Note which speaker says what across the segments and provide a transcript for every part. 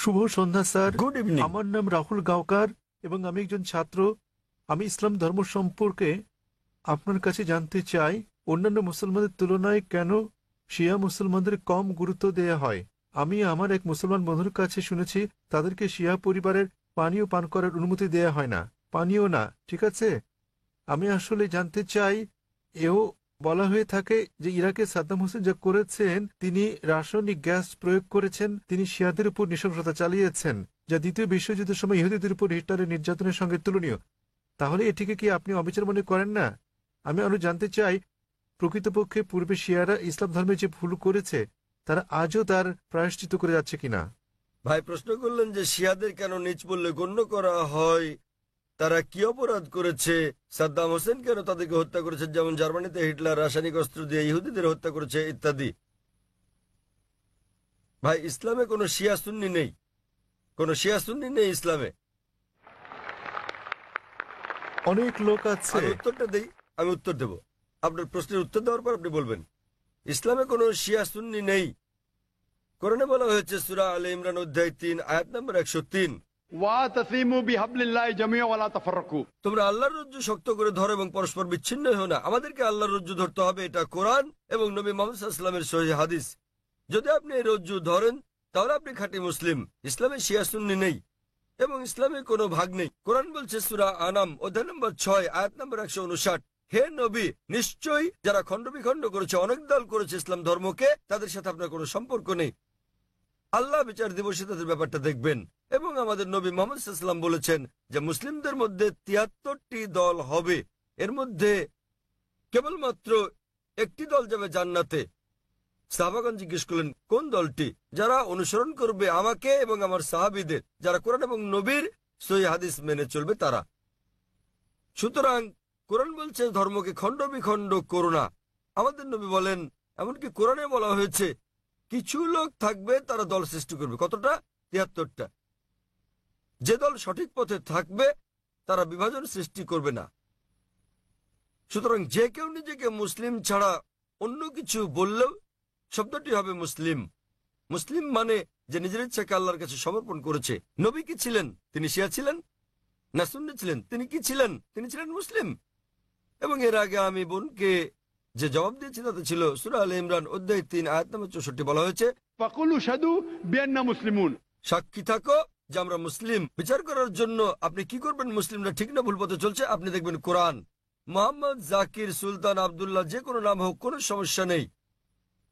Speaker 1: শুভ সন্ধ্যা sir.
Speaker 2: Good evening.
Speaker 1: আমার নাম রাহুল গাওকার এবং আমি একজন ছাত্র। আমি ইসলাম ধর্ম সম্পর্কে আপনার কাছে জানতে চাই, অন্যান্য মুসলমানদের তুলনায় কেন শিয়া মুসলমানদের কম গুরুত্ব দেয়া হয়। আমি আমার এক মুসলমান বন্ধুর কাছে শুনেছি তাদেরকে শিয়া পরিবারের পানীয় পান করার অনুমতি দেয়া হয় না, পানীয় না, ঠিক আছে। আমি আসলে জানতে চাই, এও বলা হয়ে থাকে যে ইরাকে সাদ্দাম হোসেন যা করেছেন, তিনি রাসায়নিক গ্যাস প্রয়োগ করেছেন, তিনি শিয়াদের উপর নৃশংসতা চালিয়েছেন, যা দ্বিতীয় বিশ্বযুদ্ধের সময় ইহুদিদের উপর হিটলারের নির্যাতনের সঙ্গে তুলনীয়। তাহলে এটিকে কি আপনি অবিচার মনে করেন না? আমি আরো জানতে চাই, প্রকৃতপক্ষে পূর্বে শিয়ারা ইসলাম ধর্মে যে ভুল করেছে তারা আজও তার প্রায়শ্চিত্ত করে যাচ্ছে কিনা।
Speaker 2: ভাই প্রশ্ন করলেন যে শিয়াদের কেন নিচ বললে গণ্য করা হয়, তারা কি অপরাধ করেছে, সাদ্দাম হোসেন কেন তাদেরকে হত্যা করেছে, যেমন জার্মানিতে হিটলার রাসায়নিক অস্ত্র দিয়ে ইহুদিদের হত্যা করেছে ইত্যাদি। ভাই ইসলামে কোনো শিয়া সুন্নি নেই, কোনো শিয়া সুন্নি নেই ইসলামে।
Speaker 1: অনেক লোক আছে।
Speaker 2: আমি উত্তরটা দেই, আমি উত্তর দেব। আপনার প্রশ্নের উত্তর দেওয়ার পর আপনি বলবেন। ইসলামে কোনো শিয়া সুন্নি নেই। কোরআনে বলা হয়েছে সূরা আলে ইমরান অধ্যায় 3 আয়াত নম্বর 103, তোমরা আল্লাহর রজ্জু শক্ত করে ধরো এবং পরস্পর বিচ্ছিন্ন হও না। আমাদেরকে আল্লাহর রজ্জু ধরতে হবে, এটা কোরআন এবং নবী মুহাম্মদ সাল্লাল্লাহু আলাইহি ওয়াসাল্লামের সহিহ হাদিস। যদি আপনি এই রজ্জু ধরেন তাহলে আপনি খাঁটি মুসলিম। ইসলামে শিয়া সুন্নি নেই এবং ইসলামে কোনো ভাগ নেই। কোরআন বলছে সূরা আনাম অধ্যায় নম্বর 6 আয়াত নম্বর 159, হে নবী, নিশ্চয়ই যারা খণ্ড বিখণ্ড করেছে, অনেক দল করেছে ইসলাম ধর্মকে, তাদের সাথে আপনার কোনো সম্পর্ক নেই। আল্লাহ বিচার দিবসে তাদের ব্যাপারটা দেখবেন। এবং আমাদের নবী মুহাম্মদ সাল্লাল্লাহু আলাইহি ওয়াসাল্লাম বলেছেন যে মুসলিমদের মধ্যে 73টি দল হবে, এর মধ্যে কেবলমাত্র একটি দল যাবে জান্নাতে। সাহাবাগণ জিজ্ঞেস করলেন কোন দলটি? যারা অনুসরণ করবে আমাকে এবং আমার সাহাবীদের, যারা কোরআন এবং নবীর সহিহ হাদিস মেনে চলবে তারা। সুতরাং কোরআন বলছে ধর্মকে খণ্ড বিখণ্ড করো না। আমাদের নবী বলেন, এমনকি কোরআনে বলা হয়েছে কিছু লোক থাকবে তারা দল সৃষ্টি করবে। কতটা? 73টা। যে দল সঠিক পথে থাকবে তারা বিভাজন সৃষ্টি করবে না। সুতরাং যে কেউ নিজেকে মুসলিম ছাড়া অন্য কিছু বললেও শব্দটি হবে মুসলিম। মুসলিম মানে যে নিজের ইচ্ছাকে আল্লাহর কাছে সমর্পণ করেছে। নবী কি ছিলেন? তিনি শিয়া ছিলেন না সুন্নি ছিলেন? তিনি কি ছিলেন? তিনি ছিলেন মুসলিম। এবং এর আগে আমি বোনকে যে জবাব দিয়েছি তাতে ছিল সূরা আলে ইমরান অধ্যায় 3 আয়াত নম্বর 64 বলা হয়েছে, সাক্ষী থাকো যে আমরা মুসলিম। বিচার করার জন্য আপনি কি করবেন মুসলিমরা ঠিক না ভুল পথে চলছে? আপনি দেখবেন কোরআন। মোহাম্মদ, জাকির, সুলতান, আব্দুল্লাহ, যে কোনো নাম হোক, কোনো সমস্যা নেই।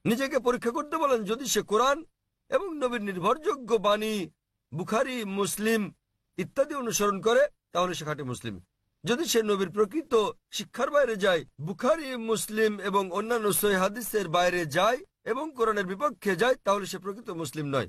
Speaker 2: নিজেকে পরীক্ষা করতে বলেন। যদি সে কোরআন এবং নবীর নির্ভরযোগ্য বাণী বুখারী, মুসলিম ইত্যাদি অনুসরণ করে তাহলে সে খাঁটি মুসলিম। যদি সে নবীর প্রকৃত শিক্ষার বাইরে যায়, বুখারী, মুসলিম এবং অন্যান্য সহিহ হাদিসের বাইরে যায় এবং কোরআনের বিপক্ষে যায়, তাহলে সে প্রকৃত মুসলিম নয়।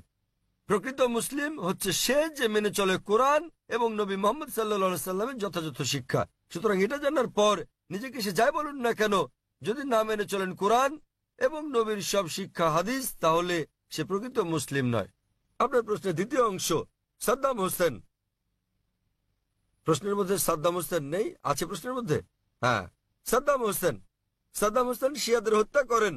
Speaker 2: প্রকৃত মুসলিম হচ্ছে সে যে মেনে চলে কোরআন এবং নবী মুহাম্মদ সাল্লাল্লাহু আলাইহি সাল্লামের যথাযথ শিক্ষা। সুতরাং এটা জানার পর নিজেকে সে যাই বলুন না কেন, যদি না মেনে চলেন কোরআন এবং নবীর সব শিক্ষা হাদিস, তাহলে সে প্রকৃত মুসলিম নয়। আপনার প্রশ্নের দ্বিতীয় অংশ, সাদ্দাম হোসেন। প্রশ্নের মধ্যে সাদ্দাম হোসেন নেই? আছে প্রশ্নের মধ্যে? হ্যাঁ, সাদ্দাম হোসেন। সাদ্দাম হোসেন শিয়াদের হত্যা করেন।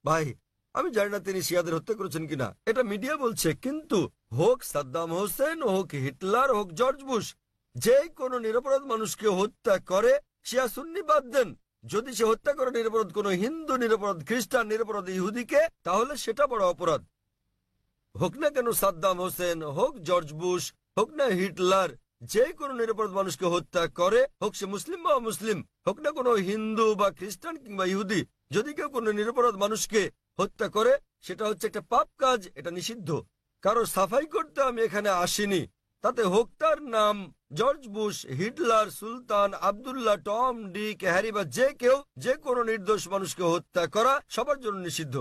Speaker 2: ভাই আমি জানি না তিনি শিয়াদের হত্যা করেছেন কিনা, এটা মিডিয়া বলছে। কিন্তু হোক সাদ্দাম হোসেন, হোক হিটলার, হোক জর্জ বুশ, যে কোনো নিরপরাধ মানুষকে হত্যা করে, শিয়া সুন্নি বাদ দেন, যদি সে হত্যা করে নিরপরাধ কোনো হিন্দু, নিরপরাধ খ্রিস্টান, নিরপরাধ ইহুদিকে, তাহলে সেটা বড় অপরাধ। হোক না কেন সাদ্দাম হোসেন, হোক জর্জ বুশ, হোক না হিটলার, যে কোনো নিরপরাধ মানুষকে হত্যা করে, হোক সে মুসলিম বা মুসলিম, হোক না কোনো হিন্দু বা খ্রিস্টান কিংবা ইহুদি, যদি কেউ কোনো নিরপরাধ মানুষকে হত্যা করে, সেটা হচ্ছে একটা পাপ কাজ, এটা নিষিদ্ধ। কারো সাফাই করতে আমি এখানে আসিনি। তাতে হোক তার নাম জর্জ বুশ, হিটলার, সুলতান, আব্দুল্লাহ, টম, ডিক, হ্যারি বা যে কেউ, যে কোনো নির্দোষ মানুষকে হত্যা করা সবার জন্য নিষিদ্ধ।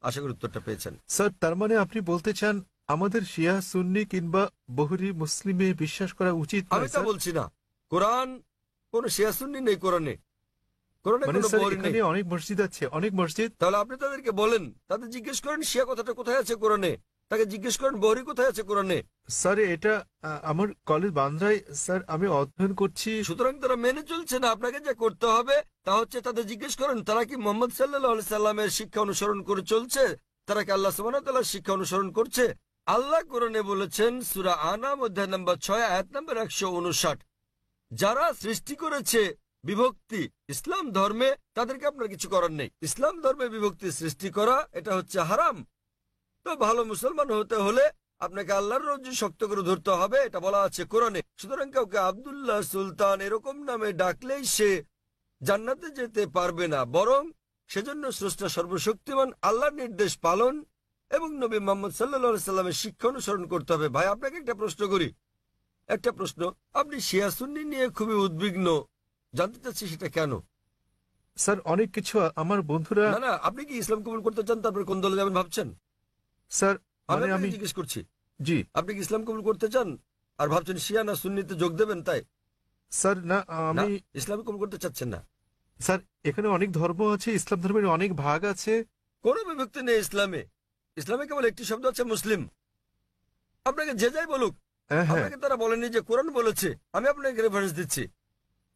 Speaker 2: আশা করি উত্তরটা পেয়েছেন।
Speaker 1: স্যার, তার মানে আপনি বলতে চান আমাদের শিয়া সুন্নি কিংবা বহুরি মুসলিমে বিশ্বাস করা উচিত নয়?
Speaker 2: আমি তা বলছি না। কোরআন কোন শিয়া সুন্নি নেই কোরআনে। কোরআনে
Speaker 1: মানে
Speaker 2: কোনো
Speaker 1: স্যার,
Speaker 2: বহুরি নেই।
Speaker 1: এখানে অনেক মসজিদ আছে, অনেক মসজিদ।
Speaker 2: তাহলে আপনি তাদেরকে বলেন, তাদের জিজ্ঞেস করেন শিয়া কথাটা কোথায় আছে কোরআনে। তাকে জিজ্ঞেস করেন বহুরি কোথায় আছে কোরআনে।
Speaker 1: স্যার, এটা আমার কলেজ বান্দ্রায় স্যার আমি অধ্যয়ন করছি।
Speaker 2: সুতরাং তারা মেনে চলছে না। আপনাকে যা করতে হবে তা হচ্ছে তাদের জিজ্ঞেস করেন তারা কি মুহাম্মদ সাল্লাল্লাহু আলাইহি সাল্লামের শিক্ষা অনুসরণ করে চলছে, তারা কি আল্লাহ সুবহানাহু ওয়া তাআলার শিক্ষা অনুসরণ করছে। আল্লাহ কোরআনে বলেছেন সূরা আনাম অধ্যায় নম্বর 6 আয়াত নম্বর 159, যারা সৃষ্টি করেছে বিভক্তি ইসলাম ধর্মে, তাদেরকে আপনার কিছু করার নেই। ইসলাম ধর্মে বিভক্তি সৃষ্টি করা এটা হচ্ছে হারাম। তো ভালো মুসলমান হতে হলে আপনাকে আল্লাহর রজ্জু শক্ত করে ধরতে হবে, এটা বলা আছে কোরআনে। সুতরাং কাউকে আব্দুল্লাহ, সুলতান এরকম নামে ডাকলেই সে জান্নাতে যেতে পারবে না, বরং সেজন্য স্রষ্টা সর্বশক্তিমান আল্লাহর নির্দেশ পালন এবং নবী মুহাম্মদ সাল্লাল্লাহু আলাইহি সাল্লামের শিক্ষা অনুসরণ করতে হবে। ভাই, আপনাকে একটা প্রশ্ন করি, একটা প্রশ্ন। আপনি শিয়া সুন্নি নিয়ে খুবই উদ্বিগ্ন, জানতে চাচ্ছি সেটা কেন?
Speaker 1: স্যার অনেক কিছু আমার বন্ধুরা।
Speaker 2: না না, আপনি কি ইসলাম কবুল করতে চান, তারপরে কোন দলে যাবেন ভাবছেন?
Speaker 1: স্যার
Speaker 2: আমি
Speaker 1: মানে আমি
Speaker 2: আপনাকে জিজ্ঞেস করছি,
Speaker 1: জি
Speaker 2: আপনি কি ইসলাম কবুল করতে চান আর ভাবছেন শিয়া না সুন্নিতে যোগ দেবেন? তাই
Speaker 1: স্যার না
Speaker 2: না,
Speaker 1: আমি
Speaker 2: ইসলাম কবুল করতে চাচ্ছেন না।
Speaker 1: স্যার এখানে অনেক ধর্ম আছে, ইসলাম ধর্মের অনেক ভাগ আছে।
Speaker 2: কোনো বিভক্তি নেই ইসলামে। ইসলামে কেবল একটি শব্দ আছে, মুসলিম। আপনাকে যে যাই বলুক,
Speaker 1: হ্যাঁ হ্যাঁ,
Speaker 2: আপনাকে তারা বলেনি যে কোরআন বলেছে। আমি আপনাকে রেফারেন্স দিচ্ছি।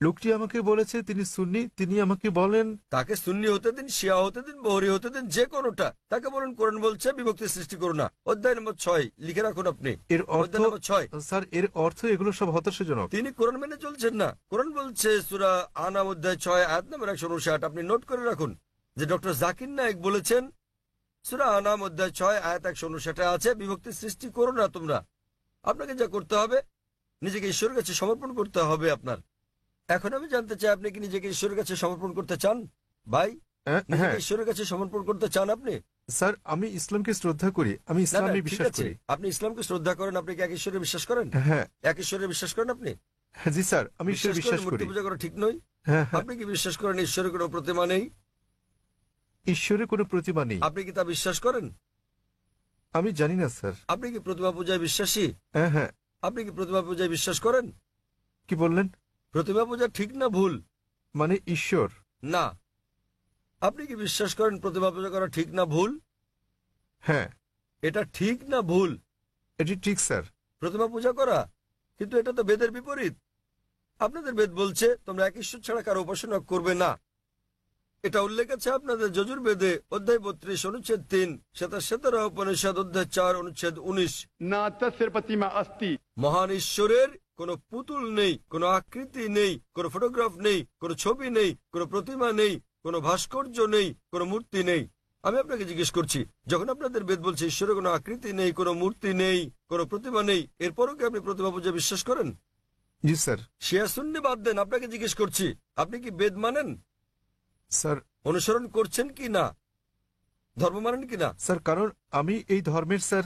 Speaker 1: লোকটি আমাকে বলেছে তিনি সুন্নি, তিনি আমাকে বলেন
Speaker 2: তাকে সুন্নি হতে দিন, শিয়া হতে দিন, বহরি হতে দিন, যে কোনোটা। তাকে বলুন কোরআন বলছে বিভক্তি সৃষ্টি করো না। অধ্যায় নম্বর 6 লিখে রাখুন আপনি,
Speaker 1: এর অর্থ।
Speaker 2: অধ্যায় নম্বর 6।
Speaker 1: স্যার এর অর্থ এগুলো সব হতাশাজনক।
Speaker 2: তিনি কোরআন মেনে চলছেন না। কোরআন বলছে সূরা আনাম অধ্যায় 6 আয়াত নম্বর 159, আপনি নোট করে রাখুন যে ডক্টর জাকির নায়েক বলেছেন সূরা আনাম অধ্যায় 6 আয়াত 159 আছে, বিভক্তি সৃষ্টি করো না তোমরা। আপনাকে যা করতে হবে, নিজেকে ঈশ্বরের কাছে সমর্পণ করতে হবে আপনার। এখন আমি জানতে চাই, আপনি কি নিজেকে ঈশ্বরের কাছে সমর্পণ করতে চান? ভাই,
Speaker 1: হ্যাঁ
Speaker 2: নিজেকে ঈশ্বরের কাছে সমর্পণ করতে চান আপনি?
Speaker 1: স্যার আমি ইসলামকে শ্রদ্ধা করি, আমি
Speaker 2: না না,
Speaker 1: ইসলামে
Speaker 2: ঠিক
Speaker 1: বিশ্বাস
Speaker 2: আছে,
Speaker 1: করি।
Speaker 2: আপনি ইসলামকে শ্রদ্ধা করেন, আপনি কি এক ঈশ্বরে বিশ্বাস করেন?
Speaker 1: হ্যাঁ
Speaker 2: এক ঈশ্বরে বিশ্বাস করেন আপনি?
Speaker 1: হ্যাঁ, জি স্যার আমি ঈশ্বরে বিশ্বাস
Speaker 2: মূর্তি
Speaker 1: করি।
Speaker 2: পূজা করা ঠিক নয়?
Speaker 1: হ্যাঁ হ্যাঁ,
Speaker 2: আপনি কি বিশ্বাস করেন ঈশ্বরের কোনো প্রতিমা নেই?
Speaker 1: ঈশ্বরের কোনো প্রতিমা নেই।
Speaker 2: আপনি কি তা বিশ্বাস করেন?
Speaker 1: আমি জানি না স্যার।
Speaker 2: আপনি কি প্রতিমা পূজায় বিশ্বাসী?
Speaker 1: হ্যাঁ হ্যাঁ,
Speaker 2: আপনি কি প্রতিমা পূজায় বিশ্বাস করেন?
Speaker 1: কি বললেন?
Speaker 2: প্রতিমা পূজা ঠিক না ভুল?
Speaker 1: মানে ঈশ্বর?
Speaker 2: না। আপনি কি বিশ্বাস করেন প্রতিমা পূজা করা ঠিক না ভুল?
Speaker 1: হ্যাঁ
Speaker 2: এটা ঠিক না ভুল?
Speaker 1: এটি ঠিক স্যার।
Speaker 2: প্রতিমা পূজা করা, কিন্তু এটা তো বেদের বিপরীত। আপনাদের বেদ বলছে তোমরা এক ঈশ্বর ছাড়া কারো উপাসনা করবে না। এটা উল্লেখ আছে আপনাদের যজুর্বেদে অধ্যায় 32 অনুচ্ছেদ 3, শ্বেতাশ্বেতারা উপনিষদ অধ্যায় 4 অনুচ্ছেদ 19।
Speaker 3: न तस्य प्रतिमा अस्ति।
Speaker 2: মহান ঈশ্বরের কোনো পুতুল নেই, কোনো আকৃতি নেই, কোনো ফটোগ্রাফ নেই, কোনো ছবি নেই, কোনো প্রতিমা নেই, কোনো ভাস্কর্য নেই, কোনো মূর্তি নেই। আমি আপনাকে জিজ্ঞেস করছি, যখন আপনাদের বেদ বলছে ঈশ্বরের কোনো আকৃতি নেই, কোনো মূর্তি নেই, কোনো প্রতিমা নেই, এরপরও কি আপনি প্রতিমা পূজা বিশ্বাস করেন?
Speaker 1: জি স্যার।
Speaker 2: শিয়া সুন্নি বাদ দেন, আপনাকে জিজ্ঞেস করছি, আপনি কি বেদ মানেন?
Speaker 1: স্যার
Speaker 2: অনুসরণ করছেন কি না? ধর্ম মানেন কি না?
Speaker 1: স্যার কারণ আমি এই ধর্মের স্যার।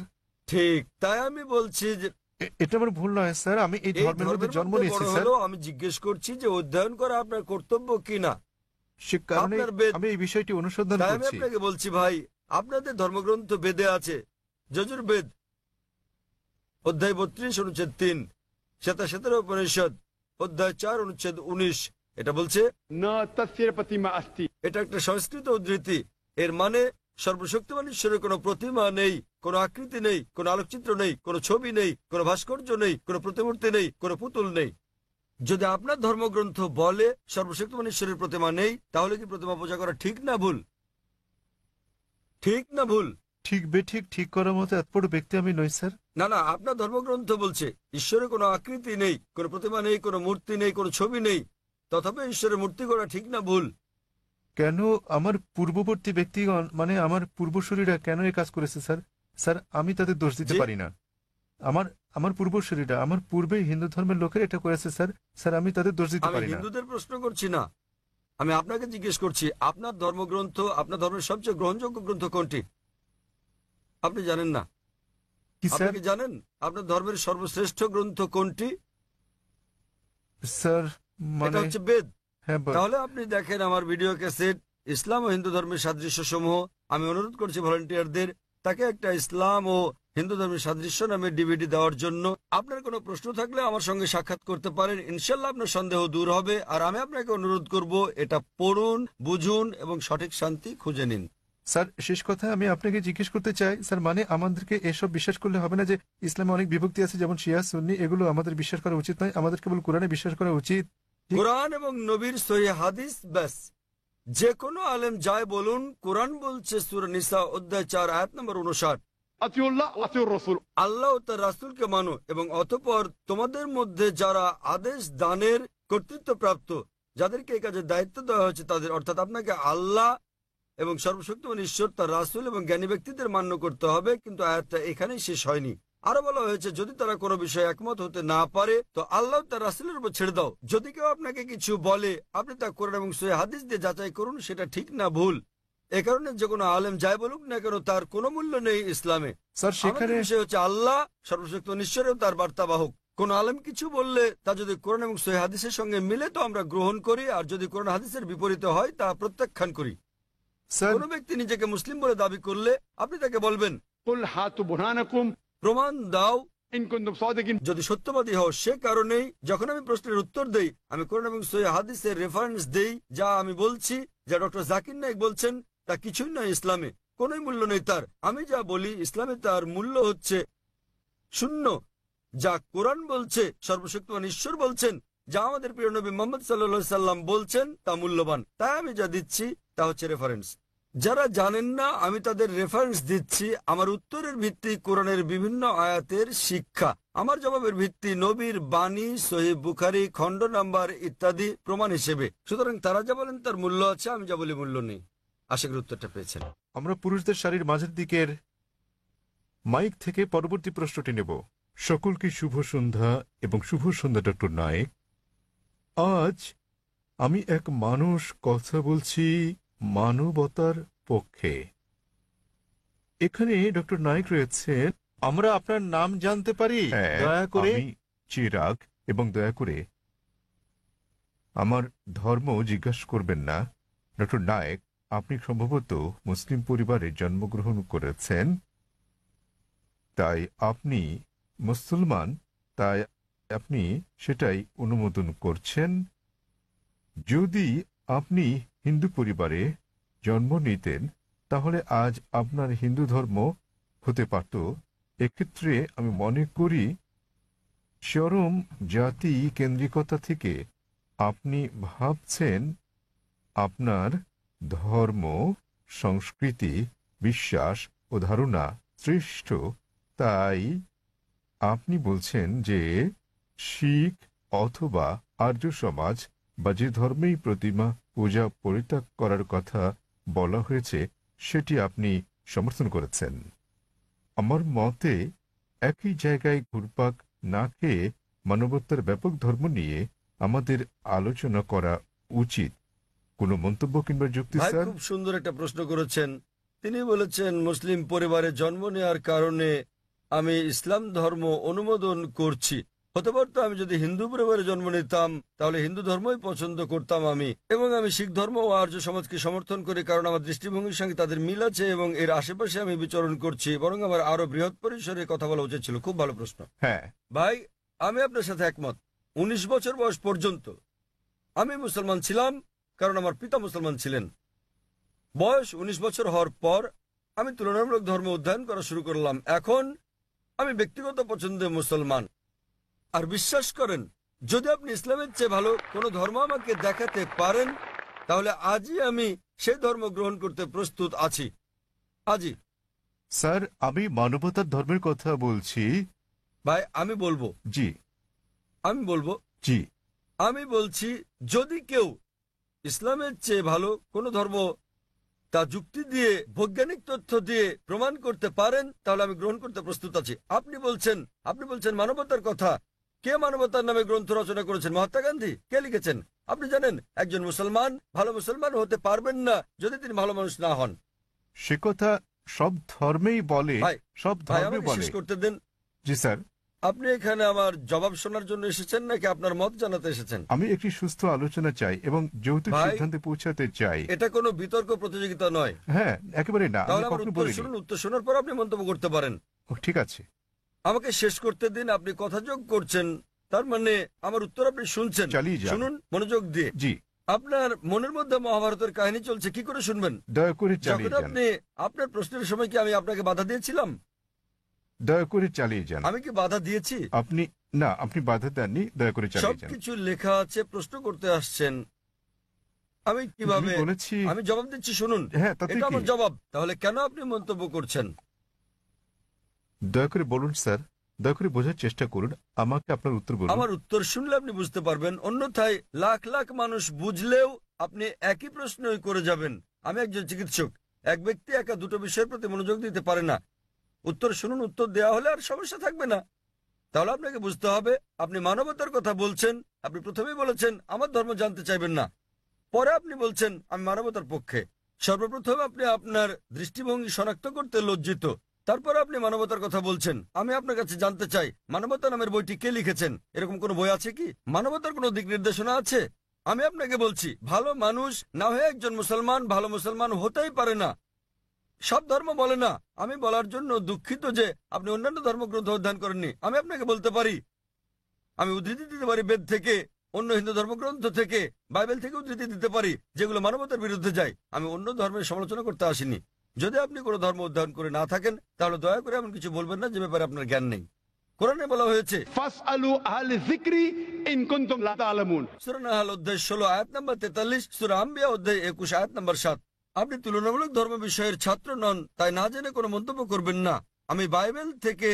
Speaker 2: ঠিক, তাই আমি বলছি যে
Speaker 1: এটা আমার ভুল নয় স্যার, আমি এই
Speaker 2: এই
Speaker 1: ধর্মের মধ্যে
Speaker 2: ধর্মের
Speaker 1: জন্ম
Speaker 2: মধ্যে
Speaker 1: নিয়েছি
Speaker 2: বড়
Speaker 1: স্যার।
Speaker 2: হলেও আমি জিজ্ঞেস করছি যে অধ্যয়ন করা আপনার কর্তব্য কি না।
Speaker 1: সে কারণে
Speaker 2: আপনার বেদ,
Speaker 1: আমি এই বিষয়টি অনুসন্ধান
Speaker 2: তাই আমি
Speaker 1: করছি।
Speaker 2: আপনাকে বলছি ভাই, আপনাদের ধর্মগ্রন্থ বেদে আছে, যজুর্বেদ অধ্যায় 32 অনুচ্ছেদ 3, শ্বেতাশ্বেতার উপনিষদ অধ্যায় 4 অনুচ্ছেদ 19। এটা বলছে,
Speaker 3: न तस्य प्रतिमा अस्ति।
Speaker 2: এটা একটা সংস্কৃত উদ্ধৃতি। এর মানে সর্বশক্তিমান ঈশ্বরের কোনো প্রতিমা নেই, কোনো আকৃতি নেই, কোনো আলোকচিত্র নেই, কোনো ছবি নেই, কোনো ভাস্কর্য নেই, কোনো প্রতিমূর্তি নেই, কোনো পুতুল নেই। যদি আপনার ধর্মগ্রন্থ বলে সর্বশক্তিমান ঈশ্বরের প্রতিমা নেই, তাহলে কি প্রতিমা পূজা করা ঠিক না ভুল? ঠিক না ভুল?
Speaker 1: ঠিক বেঠিক ঠিক করার মতো এত বড় ব্যক্তি আমি নই স্যার।
Speaker 2: না না, আপনার ধর্মগ্রন্থ বলছে ঈশ্বরের কোনো আকৃতি নেই, কোনো প্রতিমা নেই, কোনো মূর্তি নেই, কোনো ছবি নেই, তথাপি ঈশ্বরের মূর্তি করা ঠিক না ভুল?
Speaker 1: কেন আমার পূর্ববর্তী ব্যক্তিগণ মানে আমার পূর্বসূরীরা কেন এই কাজ করেছে স্যার? স্যার আমি তাদের দোষ দিতে
Speaker 2: জি?
Speaker 1: পারি না। আমার আমার পূর্বসূরীরা, আমার পূর্বে হিন্দু ধর্মের লোকের এটা করেছে স্যার। স্যার আমি তাদের দোষ দিতে
Speaker 2: আমি
Speaker 1: পারি না।
Speaker 2: হিন্দুদের প্রশ্ন করছি না, আমি আপনাকে জিজ্ঞেস করছি আপনার ধর্মগ্রন্থ, আপনার ধর্মের সবচেয়ে গ্রহণযোগ্য গ্রন্থ কোনটি? আপনি জানেন না?
Speaker 1: কি
Speaker 2: আপনি
Speaker 1: স্যার?
Speaker 2: কি জানেন আপনার ধর্মের সর্বশ্রেষ্ঠ গ্রন্থ কোনটি?
Speaker 1: স্যার
Speaker 2: এটা
Speaker 1: মানে
Speaker 2: হচ্ছে বেদ।
Speaker 1: হ্যাঁ
Speaker 2: তাহলে আপনি দেখেন আমার ভিডিও ক্যাসেট ইসলাম ও হিন্দু ধর্মের সাদৃশ্য সমূহ। আমি অনুরোধ করছি ভলান্টিয়ারদের তাকে একটা ইসলাম ও হিন্দু ধর্মের সাদৃশ্য নামে ডিভিডি দেওয়ার জন্য। আপনার কোনো প্রশ্ন থাকলে আমার সঙ্গে সাক্ষাৎ করতে পারেন, ইনশাল্লাহ আপনার সন্দেহ দূর হবে। আর আমি আপনাকে অনুরোধ করব এটা পড়ুন, বুঝুন এবং সঠিক শান্তি খুঁজে নিন।
Speaker 1: স্যার শেষ কথা আমি আপনাকে জিজ্ঞেস করতে চাই স্যার, মানে আমাদেরকে এসব বিশ্বাস করলে হবে না যে ইসলামে অনেক বিভক্তি আছে যেমন শিয়া সুন্নি, এগুলো আমাদের বিশ্বাস করা উচিত নয়, আমাদের কেবল কোরআনে বিশ্বাস করা উচিত। ঠিক।
Speaker 2: কোরআন এবং নবীর সহিহ হাদিস, ব্যাস। যে কোনো আলেম যায় বলুন, কোরআন বলছে সূরা নিসা অধ্যায় 4 আয়াত নম্বর 59,
Speaker 3: अतिउल्लाह अतिउर रसूल।
Speaker 2: আল্লাহ ও তার রাসূলকে মানো এবং অতঃপর তোমাদের মধ্যে যারা আদেশ দানের কর্তৃত্বপ্রাপ্ত, যাদেরকে এই কাজের দায়িত্ব দেওয়া হয়েছে তাদের, অর্থাৎ আপনাকে আল্লাহ এবং সর্বশক্তিমান ঈশ্বর, তার রাসূল এবং জ্ঞানী ব্যক্তিদের মান্য করতে হবে। কিন্তু আয়াতটা এখানেই শেষ হয়নি। আরো বলা হয়েছে যদি তারা কোনো বিষয়ে একমত হতে না পারে তো আল্লাহ তার রাসূলের উপর ছেড়ে দাও। যদি কেউ আপনাকে কিছু বলে আপনি তা কোরআন এবং সহিহ হাদিস দিয়ে যাচাই করুন সেটা ঠিক না ভুল। এ কারণে যে কোনো আলেম যাই বলুক না কেন তার কোনো মূল্য নেই ইসলামে।
Speaker 1: স্যার
Speaker 2: আমাদের
Speaker 1: সেখানে
Speaker 2: বিষয় হচ্ছে আল্লাহ সর্বশক্তিমান ঈশ্বর ও তার বার্তাবাহক। কোন আলেম কিছু বললে তা যদি কোরআন এবং সহিহ হাদিসের সঙ্গে মিলে তো আমরা গ্রহণ করি, আর যদি কোরআন হাদিসের বিপরীতে হয় তা প্রত্যাখ্যান করি।
Speaker 1: স্যার
Speaker 2: কোন ব্যক্তি নিজেকে মুসলিম বলে দাবি করলে আপনি তাকে বলবেন
Speaker 3: कुल हाथ बुरहानकुम
Speaker 2: প্রমাণ দাও
Speaker 3: इन कुंतुम सादिकिन।
Speaker 2: যদি সত্যবাদী হও। সে কারণেই যখন আমি প্রশ্নের উত্তর দেই আমি কোরআন এবং সহিহ হাদিসের রেফারেন্স দেই। যা আমি বলছি, যা ডক্টর জাকির নায়েক বলছেন তা কিছুই নয় ইসলামে, কোনোই মূল্য নেই তার। আমি যা বলি ইসলামে তার মূল্য হচ্ছে শূন্য। যা কোরআন বলছে, সর্বশক্তিমান ঈশ্বর বলছেন, যা আমাদের প্রিয় নবী মুহাম্মদ সাল্লাল্লাহু আলাইহি সাল্লাম বলছেন তা মূল্যবান। তাই আমি যা দিচ্ছি তা হচ্ছে রেফারেন্স। যারা জানেন না আমি তাদের রেফারেন্স দিচ্ছি। আমার উত্তরের ভিত্তি কোরআনের বিভিন্ন আয়াতের শিক্ষা, আমার জবাবের ভিত্তি নবীর বাণী, সহিহ বুখারী খণ্ড নাম্বার ইত্যাদি প্রমাণ হিসেবে। সুতরাং তারা যা বলেন তার মূল্য আছে, আমি যা বলি মূল্য নেই। আশা করি উত্তরটা পেয়েছেন।
Speaker 1: আমরা পুরুষদের সারির মাঝের দিকের মাইক থেকে পরবর্তী প্রশ্নটি নেব। সকলকে শুভ সন্ধ্যা এবং শুভ সন্ধ্যা ডক্টর নায়েক। আজ আমি এক মানুষ কথা বলছি মানবতার পক্ষে। এখানে ডক্টর নায়েক রয়েছেন। আমরা আপনার নাম জানতে পারি দয়া করে?
Speaker 4: আমি চিরাগ, এবং দয়া করে আমার ধর্ম জিজ্ঞাসা করবেন না। ডক্টর নায়েক, আপনি সম্ভবত মুসলিম পরিবারে জন্মগ্রহণ করেছেন, তাই আপনি মুসলমান, তাই আপনি সেটাই অনুমোদন করছেন। যদি আপনি হিন্দু পরিবারে জন্ম নিতেন তাহলে আজ আপনার হিন্দু ধর্ম হতে পারত। এক্ষেত্রে আমি মনে করি চরম জাতি কেন্দ্রিকতা থেকে আপনি ভাবছেন আপনার ধর্ম, সংস্কৃতি, বিশ্বাস ও ধারণা শ্রেষ্ঠ। তাই আপনি বলছেন যে শিখ অথবা আর্য সমাজ বা যে ধর্মেই প্রতিমা পূজা পরিত্যাগ করার কথা বলা হয়েছে সেটি আপনি সমর্থন করেছেন। আমার মতে একই জায়গায় ঘুরপাক না খেয়ে মানবতার ব্যাপক ধর্ম নিয়ে আমাদের আলোচনা করা উচিত। কোনো মন্তব্য কিংবা যুক্তি?
Speaker 2: ভাই
Speaker 4: স্যার,
Speaker 2: খুব সুন্দর একটা প্রশ্ন করেছেন। তিনি বলেছেন মুসলিম পরিবারে জন্ম নেওয়ার কারণে আমি ইসলাম ধর্ম অনুমোদন করছি। হতে পারতো আমি যদি হিন্দু পরিবারে জন্ম নিতাম তাহলে হিন্দু ধর্মই পছন্দ করতাম আমি, এবং আমি শিখ ধর্ম ও আর্য সমাজকে সমর্থন করি কারণ আমার দৃষ্টিভঙ্গির সঙ্গে তাদের মিল আছে এবং এর আশেপাশে আমি বিচরণ করছি। বরং আমার আরো বৃহৎ পরিসরে কথা বলা উচিত ছিল। খুব ভালো প্রশ্ন।
Speaker 4: হ্যাঁ
Speaker 2: ভাই আমি আপনার সাথে একমত। 19 বছর বয়স পর্যন্ত আমি মুসলমান ছিলাম কারণ আমার পিতা মুসলমান ছিলেন। বয়স 19 বছর হওয়ার পর আমি তুলনামূলক ধর্ম অধ্যয়ন করা শুরু করলাম। এখন আমি ব্যক্তিগত পছন্দে মুসলমান। আর বিশ্বাস করেন যদি আপনি ইসলামের চেয়ে ভালো কোনো ধর্ম আমাকে দেখাতে পারেন তাহলে আজই আমি সেই ধর্ম গ্রহণ করতে প্রস্তুত আছি। আজই।
Speaker 4: স্যার, আমি মানবতার ধর্মের কথা বলছি।
Speaker 2: ভাই আমি বলবো
Speaker 4: জি জি
Speaker 2: আমি বলছি যদি কেউ ইসলামের চেয়ে ভালো কোনো ধর্ম তা যুক্তি দিয়ে বৈজ্ঞানিক তথ্য দিয়ে প্রমাণ করতে পারেন তাহলে আমি গ্রহণ করতে প্রস্তুত আছি। আপনি বলছেন মানবতার কথা। কে মানবতার নামে গ্রন্থ রচনা করেছেন? মহাত্মা গান্ধী। কে লিখেছেন? আপনি জানেন একজন মুসলমান ভালো মুসলমান হতে পারবেন না যদি তিনি ভালো মানুষ না হন।
Speaker 4: সে কথা সব ধর্মেই বলে,
Speaker 2: ভাই,
Speaker 4: সব
Speaker 2: ভাই
Speaker 4: ধর্মে
Speaker 2: আমাকে
Speaker 4: বলে।
Speaker 2: শেষ করতে দেন।
Speaker 4: জি স্যার,
Speaker 2: আপনি এখানে আমার জবাব শোনার জন্য এসেছেন নাকি আপনার মত জানাতে এসেছেন?
Speaker 4: আমি একটি সুস্থ আলোচনা চাই এবং যৌতুক
Speaker 2: ভাই,
Speaker 4: সিদ্ধান্তে পৌঁছাতে চাই।
Speaker 2: এটা কোনো বিতর্ক প্রতিযোগিতা নয়।
Speaker 4: হ্যাঁ, একেবারে না, আমি
Speaker 2: তাহলে আমার
Speaker 4: কখনো
Speaker 2: উত্তর
Speaker 4: বলিনি।
Speaker 2: শুনুন, উত্তর শোনার পর আপনি মন্তব্য করতে পারেন।
Speaker 4: ও, ঠিক আছে।
Speaker 2: আমাকে শেষ করতে দিন। আপনি কথা যোগ করছেন, তার মানে আমার উত্তর আপনি শুনছেন।
Speaker 4: চালিয়ে যান।
Speaker 2: শুনুন মনোযোগ দিয়ে।
Speaker 4: জি,
Speaker 2: আপনার মনের মধ্যে মহাভারতের কাহিনী চলছে, কি করে শুনবেন?
Speaker 4: দয়া করে
Speaker 2: যখন
Speaker 4: চালিয়ে যান।
Speaker 2: আপনি আপনার প্রশ্নের সময় কি আমি আপনাকে বাধা দিয়েছিলাম?
Speaker 4: দয়া করে চালিয়ে যান।
Speaker 2: আমি কি বাধা দিয়েছি?
Speaker 4: আপনি বাধা দেননি, দয়া করে চালিয়ে যান।
Speaker 2: সবকিছু লেখা আছে, প্রশ্ন করতে আসছেন, আমি কিভাবে
Speaker 4: আমি বলেছি।
Speaker 2: আমি জবাব দিচ্ছি, শুনুন।
Speaker 4: হ্যাঁ, তাতে
Speaker 2: এটা
Speaker 4: কি?
Speaker 2: আমার জবাব। তাহলে কেন আপনি মন্তব্য করছেন?
Speaker 4: দয়া করে বলুন স্যার, দয়া করে বোঝার চেষ্টা করুন, আমাকে আপনার উত্তর বলুন।
Speaker 2: আমার উত্তর শুনলে আপনি বুঝতে পারবেন, অন্যথায় লাখ লাখ মানুষ বুঝলেও আপনি একই প্রশ্নই করে যাবেন। আমি একজন চিকিৎসক, এক ব্যক্তি একা দুটো বিষয়ের প্রতি মনোযোগ দিতে পারে না। উত্তর শুনুন, উত্তর দেওয়া হলে আর সমস্যা থাকবে না। তাহলে আপনাকে বুঝতে হবে আপনি মানবতার কথা বলছেন। আপনি প্রথমেই বলেছেন আমার ধর্ম জানতে চাইবেন না, পরে আপনি বলছেন আমি মানবতার পক্ষে। সর্বপ্রথম আপনি আপনার দৃষ্টিভঙ্গি শনাক্ত করতে লজ্জিত, তারপর আপনি মানবতার কথা বলছেন। আমি আপনার কাছে জানতে চাই মানবতা নামের বইটি কে লিখেছেন? এরকম কোনো বই আছে কি? মানবতার কোনো দিক নির্দেশনা আছে? আমি আপনাকে বলছি ভালো মানুষ না হয়ে একজন মুসলমান ভালো মুসলমান হতেই পারে না। সব ধর্ম বলে না। আমি বলার জন্য দুঃখিত যে আপনি অন্যান্য ধর্মগ্রন্থ অধ্যয়ন করেননি। আমি আপনাকে বলতে পারি, আমি উদ্ধৃতি দিতে পারি বেদ থেকে, অন্য হিন্দু ধর্মগ্রন্থ থেকে, বাইবেল থেকে উদ্ধৃতি দিতে পারি যেগুলো মানবতার বিরুদ্ধে যায়। আমি অন্য ধর্মের সমালোচনা করতে আসিনি। যদি আপনি কোনো ধর্ম অধ্যয়ন করে না থাকেন তাহলে দয়া করে এমন কিছু বলবেন না যে ব্যাপারে আপনার জ্ঞান নেই। কোরআনে বলা হয়েছে
Speaker 3: ফাসআলু আহলে যিকরি ইন কুনতুম লা তা'লামুন।
Speaker 2: সূরা নাহল অধ্যায় 16 আয়াত নম্বর 43, সূরা আম্বিয়া অধ্যায় 21 আয়াত নম্বর 7। আপনি তুলনামূলক ধর্ম বিষয়ের ছাত্র নন, তাই না জেনে কোনো মন্তব্য করবেন না। আমি বাইবেল থেকে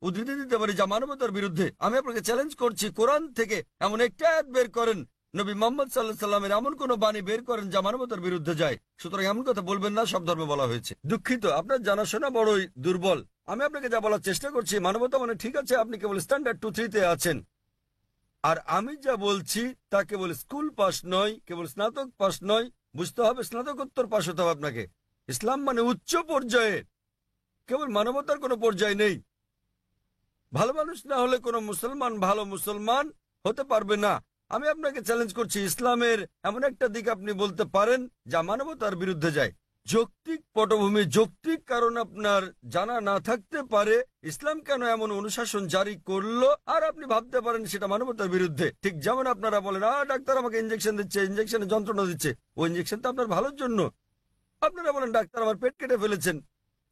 Speaker 2: উদ্ধৃতি দিতে পারি যা মানবতার বিরুদ্ধে। আমি আপনাকে চ্যালেঞ্জ করছি, কোরআন থেকে এমন একটা আয়াত বের করেন, নবী মুহাম্মদ সাল্লাল্লাহু আলাইহি সাল্লামের এমন কোন বাণী বের করেন যা মানবতার বিরুদ্ধে যায়। সুতরাং এমন কথা বলবেন না সব ধর্মে বলা হয়েছে। দুঃখিত, আপনার জানাশোনা বড়ই দুর্বল। আমি আপনাকে যা বলার চেষ্টা করছি, মানবতা মানে ঠিক আছে আপনি কেবল স্ট্যান্ডার্ড 2-3 আছেন, আর আমি যা বলছি তা কেবল স্কুল পাস নয়, কেবল স্নাতক পাস নয়, বুঝতে হবে স্নাতকোত্তর পাস হতে হবে আপনাকে। ইসলাম মানে উচ্চ পর্যায়ে, কেবল মানবতার কোনো পর্যায় নেই। ভালো মানুষ না হলে কোনো মুসলমান ভালো মুসলমান হতে পারবে না। আমি আপনাকে চ্যালেঞ্জ করছি, ইসলামের এমন একটা দিক আপনি বলতে পারেন যা মানবতার বিরুদ্ধে যায়। যৌক্তিক পটভূমি, যৌক্তিক কারণ আপনার জানা না থাকতে পারে ইসলাম কেন এমন অনুশাসন জারি করলো, আর আপনি ভাবতে পারেন সেটা মানবতার বিরুদ্ধে। ঠিক যেমন আপনারা বলেন ডাক্তার আমাকে ইঞ্জেকশন দিচ্ছে, ইঞ্জেকশনে যন্ত্রণা দিচ্ছে, ওই ইঞ্জেকশন তো আপনার ভালোর জন্য। আপনারা বলেন ডাক্তার আমার পেট কেটে ফেলেছেন,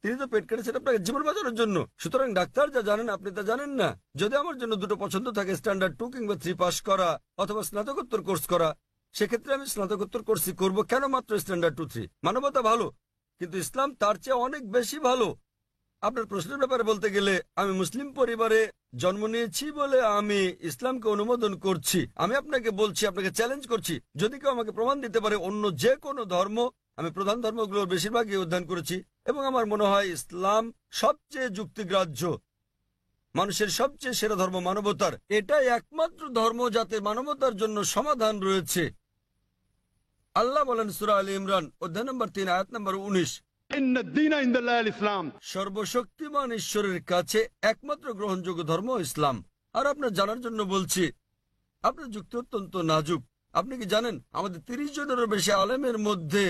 Speaker 2: তিনি তো পেট কেটেছেন আপনাকে জীবন বাঁচানোর জন্য। সুতরাং ডাক্তার যা জানেন আপনি তা জানেন না। যদি আমার জন্য দুটো পছন্দ থাকে, স্ট্যান্ডার্ড 2 কিংবা 3 পাস করা অথবা স্নাতকোত্তর কোর্স করা, সেক্ষেত্রে আমি স্নাতকোত্তর কোর্সই করব। কেন মাত্র স্ট্যান্ডার্ড 2-3? মানবতা ভালো, কিন্তু ইসলাম তার চেয়ে অনেক বেশি ভালো। আপনার প্রশ্নের ব্যাপারে বলতে গেলে, আমি মুসলিম পরিবারে জন্ম নিয়েছি বলে আমি ইসলামকে অনুমোদন করছি। আমি আপনাকে বলছি, আপনাকে চ্যালেঞ্জ করছি, যদি কেউ আমাকে প্রমাণ দিতে পারে অন্য যে কোনো ধর্ম, আমি প্রধান ধর্মগুলোর বেশিরভাগই অধ্যয়ন করেছি এবং আমার মনে হয় ইসলাম সবচেয়ে যুক্তিগ্রাহ্য, মানুষের সবচেয়ে সেরা ধর্ম মানবতার। এটাই একমাত্র ধর্ম যাতে মানবতার জন্য সমাধান রয়েছে। আল্লাহ বলেন সূরা আলে ইমরান অধ্যায় নম্বর 3 আয়াত নম্বর 19,
Speaker 3: ইন্নাদ দীনা ইনদাল্লাহিল ইসলাম।
Speaker 2: সর্বশক্তিমান ঈশ্বরের কাছে একমাত্র গ্রহণযোগ্য ধর্ম ইসলাম। আর আপনার জানার জন্য বলছি, আপনার যুক্তি অত্যন্ত নাজুক। আপনি কি জানেন আমাদের 30 জনেরও বেশি আলেমের মধ্যে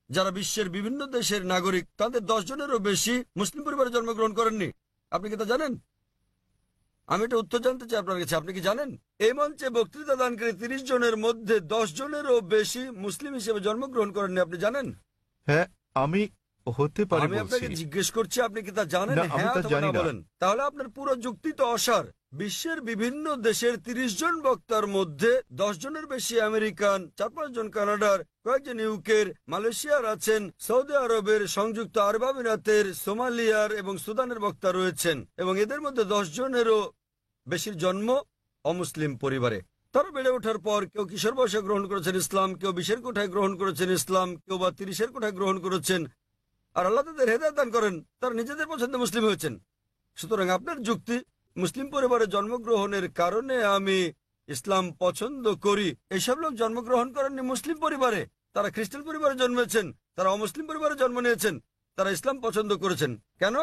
Speaker 2: যারা বিশ্বের বিভিন্ন দেশের নাগরিক, তাদের 10 জনেরও বেশি মুসলিম পরিবারে জন্মগ্রহণ করেননি? আপনি কি তা জানেন? আমি এটা উত্তর জানতে চাই আপনার কাছে, আপনি কি জানেন এই মঞ্চে বক্তৃতা দানকারী 30 জনের মধ্যে 10 জনেরও বেশি মুসলিম হিসেবে জন্মগ্রহণ করেননি? আপনি জানেন?
Speaker 4: হ্যাঁ, আমি হতে পারি
Speaker 2: আমি আপনাকে
Speaker 4: বলছি।
Speaker 2: জিজ্ঞেস করছি আপনি কি তা জানেন?
Speaker 4: না, আমি
Speaker 2: হ্যাঁ
Speaker 4: তা
Speaker 2: অথবা
Speaker 4: জানি
Speaker 2: না
Speaker 4: না।
Speaker 2: বলেন। তাহলে আপনার পুরো যুক্তি তো অসার। বিশ্বের বিভিন্ন দেশের 30 জন বক্তার মধ্যে 10 জনের বেশি আমেরিকান, 4-5 জন কানাডার, কয়েকজন ইউকের, মালয়েশিয়ার আছেন, সৌদি আরবের, সংযুক্ত আরব আমিরাতের, সোমালিয়ার এবং সুদানের বক্তা রয়েছেন, এবং এদের মধ্যে 10 জনেরও বেশির জন্ম অমুসলিম পরিবারে। তারা বেড়ে ওঠার পর কেউ কিশোর বয়সে গ্রহণ করেছেন ইসলাম, কেউ 20-এর কোঠায় গ্রহণ করেছেন ইসলাম, কেউ বা 30-এর কোঠায় গ্রহণ করেছেন। আর আল্লাহ তাদের হেদায়েত দান করেন, তারা নিজেদের পছন্দে মুসলিম হয়েছেন। সুতরাং আপনার যুক্তি মুসলিম পরিবারে জন্মগ্রহণের কারণে আমি ইসলাম পছন্দ করি, এসব লোক জন্মগ্রহণ করেননি মুসলিম পরিবারে, তারা খ্রিস্টান পরিবারে জন্মেছেন, তারা অমুসলিম পরিবারে জন্ম নিয়েছেন, তারা ইসলাম পছন্দ করেছেন। কেন?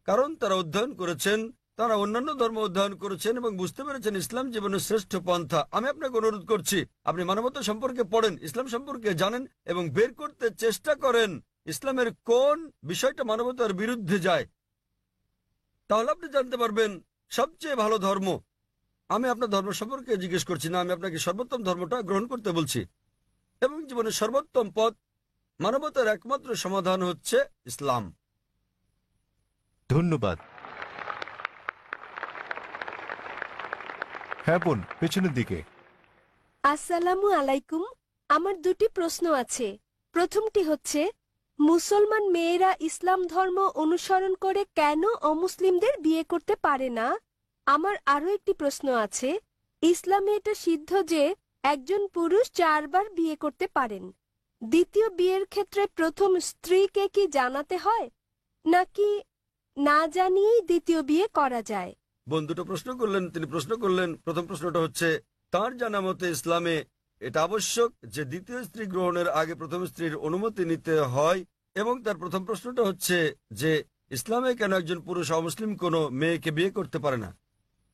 Speaker 2: কারণ তারা অধ্যয়ন করেছেন, তারা অন্যান্য ধর্ম অধ্যয়ন করেছেন এবং বুঝতে পেরেছেন ইসলাম জীবনের শ্রেষ্ঠ পন্থা। আমি আপনাকে অনুরোধ করছি, আপনি মানবতা সম্পর্কে পড়েন, ইসলাম সম্পর্কে জানেন এবং বের করতে চেষ্টা করেন ইসলামের কোন বিষয়টা মানবতার বিরুদ্ধে যায়। তাহলে আপনি জানতে পারবেন সবচেয়ে ভালো ধর্ম। আমি আপনার ধর্ম সম্পর্কে জিজ্ঞেস করছি না, আমি আপনাকে সর্বোত্তম ধর্মটা গ্রহণ করতে বলছি। এবং জীবনের সর্বোত্তম পথ, মানবতার একমাত্র সমাধান হচ্ছে ইসলাম।
Speaker 4: ধন্যবাদ। হ্যাঁ বোন, পেছনের দিকে।
Speaker 5: আসসালামু আলাইকুম। আমার দুটি প্রশ্ন আছে। প্রথমটি হচ্ছে, মুসলমান মেয়েরা ইসলাম ধর্ম অনুসরণ করে কেন অমুসলিমদের বিয়ে করতে পারে না? আমার আরো একটি প্রশ্ন আছে। ইসলামে এটা সিদ্ধ যে একজন পুরুষ 4 বার বিয়ে করতে পারেন। দ্বিতীয় বিয়ের ক্ষেত্রে প্রথম স্ত্রীকে কি জানাতে হয়, নাকি না জানিয়েই দ্বিতীয় বিয়ে করা যায়?
Speaker 2: বোন দুটো প্রশ্ন করলেন। তিনি প্রশ্ন করলেন, প্রথম প্রশ্নটা হচ্ছে তার জানা মতে ইসলামে এটা আবশ্যক যে দ্বিতীয় স্ত্রী গ্রহণের আগে প্রথম স্ত্রীর অনুমতি নিতে হয়, এবং তার প্রথম প্রশ্নটা হচ্ছে যে ইসলামে কেন একজন পুরুষ অমুসলিম কোনো মেয়েকে বিয়ে করতে পারে না।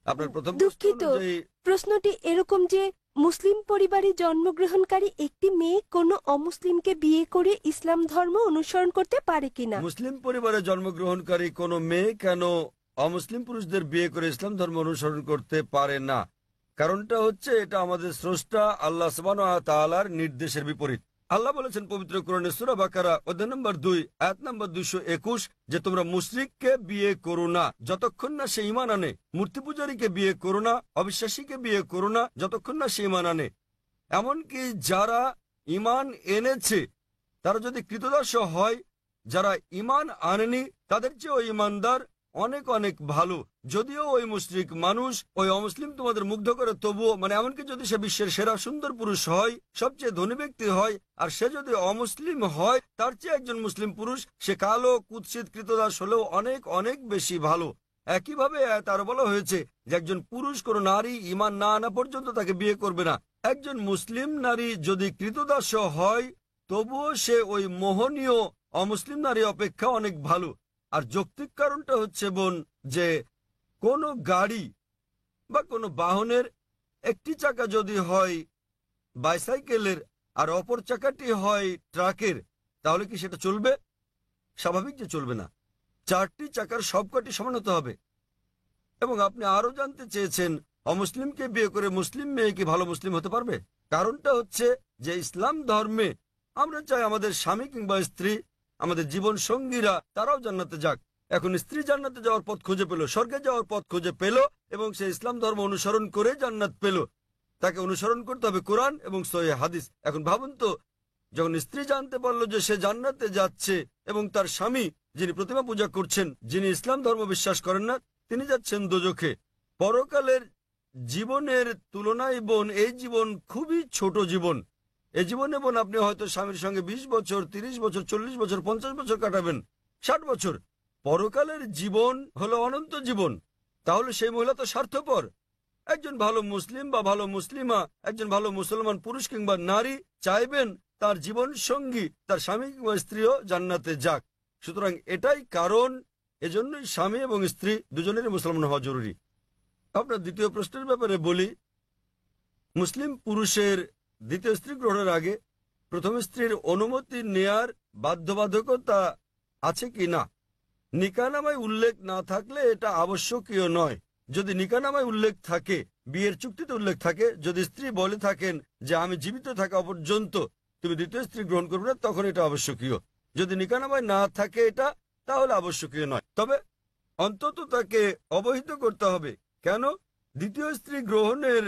Speaker 2: আপনার প্রথম প্রশ্ন
Speaker 5: দুঃখিত,
Speaker 2: অনুযায়ী
Speaker 5: প্রশ্নটি এরকম যে মুসলিম পরিবারে জন্মগ্রহণকারী একটি মেয়ে কোনো অমুসলিমকে বিয়ে করে ইসলাম ধর্ম অনুসরণ করতে পারে কিনা।
Speaker 2: মুসলিম পরিবারে জন্মগ্রহণকারী কোনো মেয়ে কেন অমুসলিম পুরুষদের বিয়ে করে ইসলাম ধর্ম অনুসরণ করতে পারে না? কারণটা হচ্ছে এটা আমাদের স্রষ্টা আল্লাহ সুবহানাহু ওয়া তাআলার নির্দেশের বিপরীত। আল্লাহ বলেছেন পবিত্র কোরআনে সূরা বাকারা অধ্যায় নম্বর 2 আয়াত নম্বর 221 যে তোমরা মুশরিককে বিয়ে করো না যতক্ষণ না সে ঈমান আনে, মূর্তি পূজারীকে বিয়ে করো না, অবিশ্বাসীকে বিয়ে করো না যতক্ষণ না সে ঈমান আনে। এমনকি যারা ঈমান এনেছে তারা যদি কৃতদাস হয়, যারা ঈমান আনেনি তাদের চেয়ে ওই ঈমানদার অনেক অনেক ভালো। যদিও ওই মুশরিক মানুষ, ওই অমুসলিম তোমাদের মুগ্ধ করে, তবুও এমনকি যদি সে বিশ্বের সেরা সুন্দর পুরুষ হয়, সবচেয়ে ধনী ব্যক্তি হয়, আর সে যদি অমুসলিম হয় তার চেয়ে একজন মুসলিম পুরুষ, সে কালো কুৎসিত কৃতদাস হলেও অনেক অনেক বেশি ভালো। একইভাবে তার বলা হয়েছে যে একজন পুরুষ কোন নারী ঈমান না আনা পর্যন্ত তাকে বিয়ে করবে না। একজন মুসলিম নারী যদি কৃতদাস হয় তবুও সে ওই মোহনীয় অমুসলিম নারী অপেক্ষা অনেক ভালো। আর যৌক্তিক কারণটা হচ্ছে বোন যে কোনো গাড়ি বা কোনো বাহনের একটি চাকা যদি হয় বাইসাইকেলের আর অপর চাকাটি হয় ট্রাকের, তাহলে কি সেটা চলবে? স্বাভাবিক যে চলবে না। 4টি চাকার সবকটি সমান হতে হবে। এবং আপনি আরো জানতে চেয়েছেন অমুসলিমকে বিয়ে করে মুসলিম মেয়ে কি ভালো মুসলিম হতে পারবে? কারণটা হচ্ছে যে ইসলাম ধর্মে আমরা চাই আমাদের স্বামী কিংবা স্ত্রী, আমাদের জীবন সঙ্গীরা তারাও জান্নাতে যাক। এখন স্ত্রী জান্নাতে যাওয়ার পথ খুঁজে পেল, স্বর্গে যাওয়ার পথ খুঁজে পেল, এবং সে ইসলাম ধর্ম অনুসরণ করে জান্নাত পেল। তাকে অনুসরণ করতে হবে কোরআন এবং সহিহ হাদিস। এখন ভাবুন তো, যখন স্ত্রী জানতে পারলো যে সে জান্নাতে যাচ্ছে এবং তার স্বামী যিনি প্রতিমা পূজা করছেন, যিনি ইসলাম ধর্ম বিশ্বাস করেন না, তিনি যাচ্ছেন দোজখে। পরকালের জীবনের তুলনায় বোন এই জীবন খুবই ছোট জীবন। এই জীবনে বোন আপনি হয়তো স্বামীর সঙ্গে 20 বছর, 30 বছর, 40 বছর, 50 বছর কাটাবেন, 60 বছর। পরকালের জীবন হলো অনন্ত জীবন। তাহলে সেই মহিলা তো স্বার্থপর। একজন ভালো মুসলিম বা ভালো মুসলিমা, একজন ভালো মুসলমান পুরুষ কিংবা নারী চাইবেন তার জীবন সঙ্গী, তার স্বামী কিংবা স্ত্রীও জান্নাতে যাক। সুতরাং এটাই কারণ, এজন্যই স্বামী এবং স্ত্রী দুজনেরই মুসলমান হওয়া জরুরি। আপনার দ্বিতীয় প্রশ্নের ব্যাপারে বলি, মুসলিম পুরুষের দ্বিতীয় স্ত্রী গ্রহণের আগে প্রথম স্ত্রীর অনুমতি নেয়ার বাধ্যবাধকতা আছে কি না? নিকাহনামায় উল্লেখ না থাকলে এটা আবশ্যকীয় নয়। যদি নিকাহনামায় উল্লেখ থাকে, বিয়ের চুক্তিতে উল্লেখ থাকে, যদি স্ত্রী বলে থাকেন যে আমি জীবিত থাকা পর্যন্ত তুমি দ্বিতীয় স্ত্রী গ্রহণ করবে না, তখন এটা আবশ্যকীয়। যদি নিকাহনামায় না থাকে এটা, তাহলে আবশ্যকীয় নয়। তবে অন্তত তাকে অবহিত করতে হবে। কেন? দ্বিতীয় স্ত্রী গ্রহণের